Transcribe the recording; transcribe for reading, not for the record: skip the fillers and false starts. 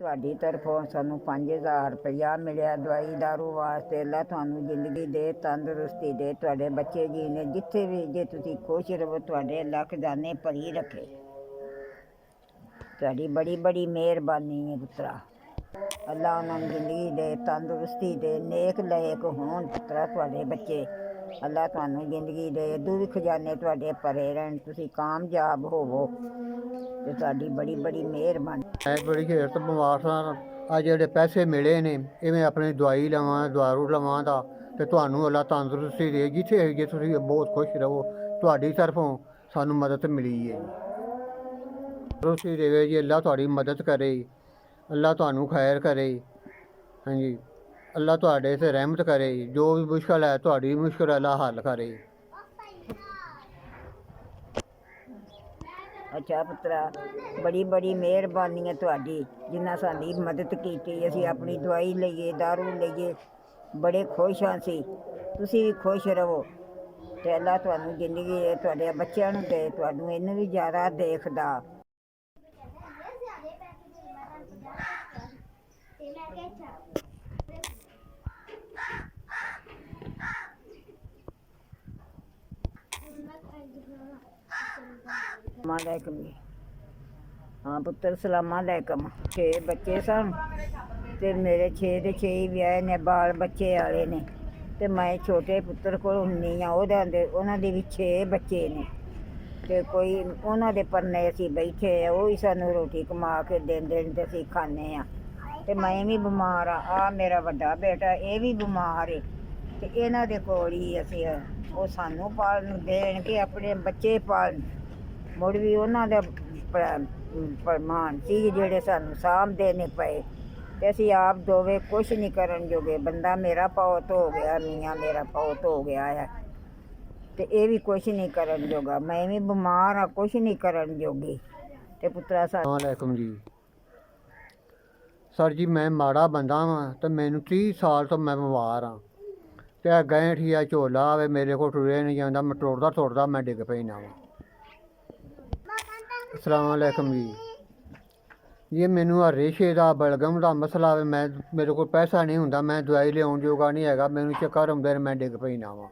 ਤੁਹਾਡੀ ਤਰਫੋਂ ਸਾਨੂੰ 5000 ਰੁਪਇਆ ਮਿਲਿਆ ਦਵਾਈ ਦਾਰੂ ਵਾਸਤੇ। ਅੱਲਾ ਤੁਹਾਨੂੰ ਜ਼ਿੰਦਗੀ ਦੇ, ਤੰਦਰੁਸਤੀ ਦੇ, ਤੁਹਾਡੇ ਬੱਚੇ ਜੀ ਨੇ ਜਿੱਥੇ ਵੀ ਜੇ ਤੁਸੀਂ ਖੁਸ਼ ਰਹੋ, ਤੁਹਾਡੇ ਅੱਲਾ ਖਜ਼ਾਨੇ ਭਰੀ ਰੱਖੇ। ਤੁਹਾਡੀ ਬੜੀ ਬੜੀ ਮਿਹਰਬਾਨੀ ਹੈ ਪੁੱਤਰਾ। ਅੱਲਾ ਉਹਨਾਂ ਨੂੰ ਜ਼ਿੰਦਗੀ ਦੇ, ਤੰਦਰੁਸਤੀ ਦੇ, ਨੇਕ ਲਾਇਕ ਹੋਣ ਪੁੱਤਰਾ ਤੁਹਾਡੇ ਬੱਚੇ। ਅੱਲਾ ਤੁਹਾਨੂੰ ਜ਼ਿੰਦਗੀ ਦੇ, ਅੱਧੂ ਵੀ ਖਜ਼ਾਨੇ ਤੁਹਾਡੇ ਭਰੇ ਰਹਿਣ, ਤੁਸੀਂ ਕਾਮਯਾਬ ਹੋਵੋ ਤੇ ਤੁਹਾਡੀ ਬੜੀ ਬੜੀ ਮਿਹਰਬਾਨੀ। ਮੈਂ ਬੜੀ ਖੇਰ ਤੋਂ ਬਿਮਾਰ ਸਾਂ। ਆ ਜਿਹੜੇ ਪੈਸੇ ਮਿਲੇ ਨੇ ਇਵੇਂ ਆਪਣੀ ਦਵਾਈ ਲਵਾਂ, ਦਾਰੂ ਲਵਾਂ ਦਾ, ਤੇ ਤੁਹਾਨੂੰ ਅੱਲਾ ਤੰਦਰੁਸਤੀ ਦੇ। ਜਿੱਥੇ ਹੈਗੇ ਤੁਸੀਂ ਬਹੁਤ ਖੁਸ਼ ਰਹੋ। ਤੁਹਾਡੀ ਤਰਫੋਂ ਸਾਨੂੰ ਮਦਦ ਮਿਲੀ ਹੈ। ਤੰਦਰੁਸਤੀ ਦੇਵੇ ਜੀ, ਅੱਲਾ ਤੁਹਾਡੀ ਮਦਦ ਕਰੇ, ਅੱਲਾ ਤੁਹਾਨੂੰ ਖੈਰ ਕਰੇ। ਹਾਂਜੀ, ਅੱਲਾ ਤੁਹਾਡੇ 'ਤੇ ਰਹਿਮਤ ਕਰੇ। ਜੋ ਵੀ ਮੁਸ਼ਕਲ ਹੈ ਤੁਹਾਡੀ ਮੁਸ਼ਕਲ ਅੱਲਾ ਹੱਲ ਕਰੇ। ਅੱਛਾ ਪੁੱਤਰਾ, ਬੜੀ ਬੜੀ ਮਿਹਰਬਾਨੀ ਹੈ ਤੁਹਾਡੀ, ਜਿੰਨਾ ਸਾਡੀ ਮਦਦ ਕੀਤੀ। ਅਸੀਂ ਆਪਣੀ ਦਵਾਈ ਲਈਏ, ਦਾਰੂ ਲਈਏ, ਬੜੇ ਖੁਸ਼ ਹਾਂ ਅਸੀਂ। ਤੁਸੀਂ ਵੀ ਖੁਸ਼ ਰਹੋ ਅਤੇ ਅੱਲਾ ਤੁਹਾਨੂੰ ਜ਼ਿੰਦਗੀ ਦੇ, ਤੁਹਾਡੇ ਬੱਚਿਆਂ ਨੂੰ ਦੇ, ਤੁਹਾਨੂੰ ਇਹਨੂੰ ਵੀ ਜ਼ਿਆਦਾ ਦੇਖਦਾ। सलामकुम। हाँ पुत्र, सलामकुम। 6 बच्चे सन ते मेरे 6 ਦੇ 6 ਹੀ ਵਿਆਹੇ ਨੇ, ਬਾਲ ਬੱਚੇ ਵਾਲੇ ਨੇ। ਤੇ ਮੈਂ ਛੋਟੇ ਪੁੱਤਰ ਕੋਲ ਹੁੰਦੀ ਹਾਂ। ਉਹਨਾਂ ਦੇ ਵੀ 6 ਬੱਚੇ ਨੇ ਤੇ ਕੋਈ ਉਹਨਾਂ ਦੇ ਪਰਨੇ ਅਸੀਂ ਬੈਠੇ ਆ, ਉਹ ਹੀ ਸਾਨੂੰ ਰੋਟੀ ਕਮਾ ਕੇ ਦਿੰਦੇ ਨੇ ਤੇ ਅਸੀਂ ਖਾਂਦੇ ਹਾਂ। ਤੇ ਮੈਂ ਵੀ ਬਿਮਾਰ ਆ ਮੇਰਾ ਵੱਡਾ ਬੇਟਾ ਇਹ ਵੀ ਬਿਮਾਰ ਹੈ ਤੇ ਇਹਨਾਂ ਦੇ ਕੋਲ ਹੀ ਅਸੀਂ ਉਹ ਸਾਨੂੰ ਪਾਲਣ ਦੇਣ ਕਿ ਆਪਣੇ ਬੱਚੇ ਪਾਲਣ। ਮੁੜ ਵੀ ਉਹਨਾਂ ਦਾ ਪ੍ਰਮਾਣ ਸੀ ਜਿਹੜੇ ਸਾਨੂੰ ਸਾਂਭਦੇ ਨੇ ਪਏ ਤੇ ਅਸੀਂ ਆਪ ਦੋਵੇਂ ਕੁਛ ਨਹੀਂ ਕਰਨ ਜੋਗੇ। ਬੰਦਾ ਮੇਰਾ ਬਹੁਤ ਹੋ ਗਿਆ, ਮੀਆਂ ਮੇਰਾ ਬਹੁਤ ਹੋ ਗਿਆ ਹੈ ਤੇ ਇਹ ਵੀ ਕੁਛ ਨਹੀਂ ਕਰਨ ਜੋਗਾ। ਮੈਂ ਵੀ ਬਿਮਾਰ ਹਾਂ, ਕੁਛ ਨਹੀਂ ਕਰਨ ਜੋਗੀ। ਤੇ ਪੁੱਤਰਾ ਵਾਲੇਕੁਮ ਜੀ। ਸਰ ਜੀ, ਮੈਂ ਮਾੜਾ ਬੰਦਾ ਵਾਂ ਤੇ ਮੈਨੂੰ 30 ਸਾਲ ਤੋਂ ਮੈਂ ਬਿਮਾਰ ਹਾਂ ਤੇ ਇਹ ਗੈਂਠ ਆ ਝੋਲਾ ਆਵੇ ਮੇਰੇ ਕੋਲ ਟੁਰਿਆ ਨਹੀਂ ਜਾਂਦਾ। ਮੈਂ ਤੁਰਦਾ ਮੈਂ ਡਿੱਗ ਪੈਣਾ ਵਾਂ। अस्सलाम वालेकुम जी। ये मैनू आ रेशे का बलगम का मसला है। मेरे को पैसा नहीं होंदा, मैं दवाई लियाउण जोगा नहीं हैगा। मैनू चक्कर आउंदे ने, मैं डिग पैना वां।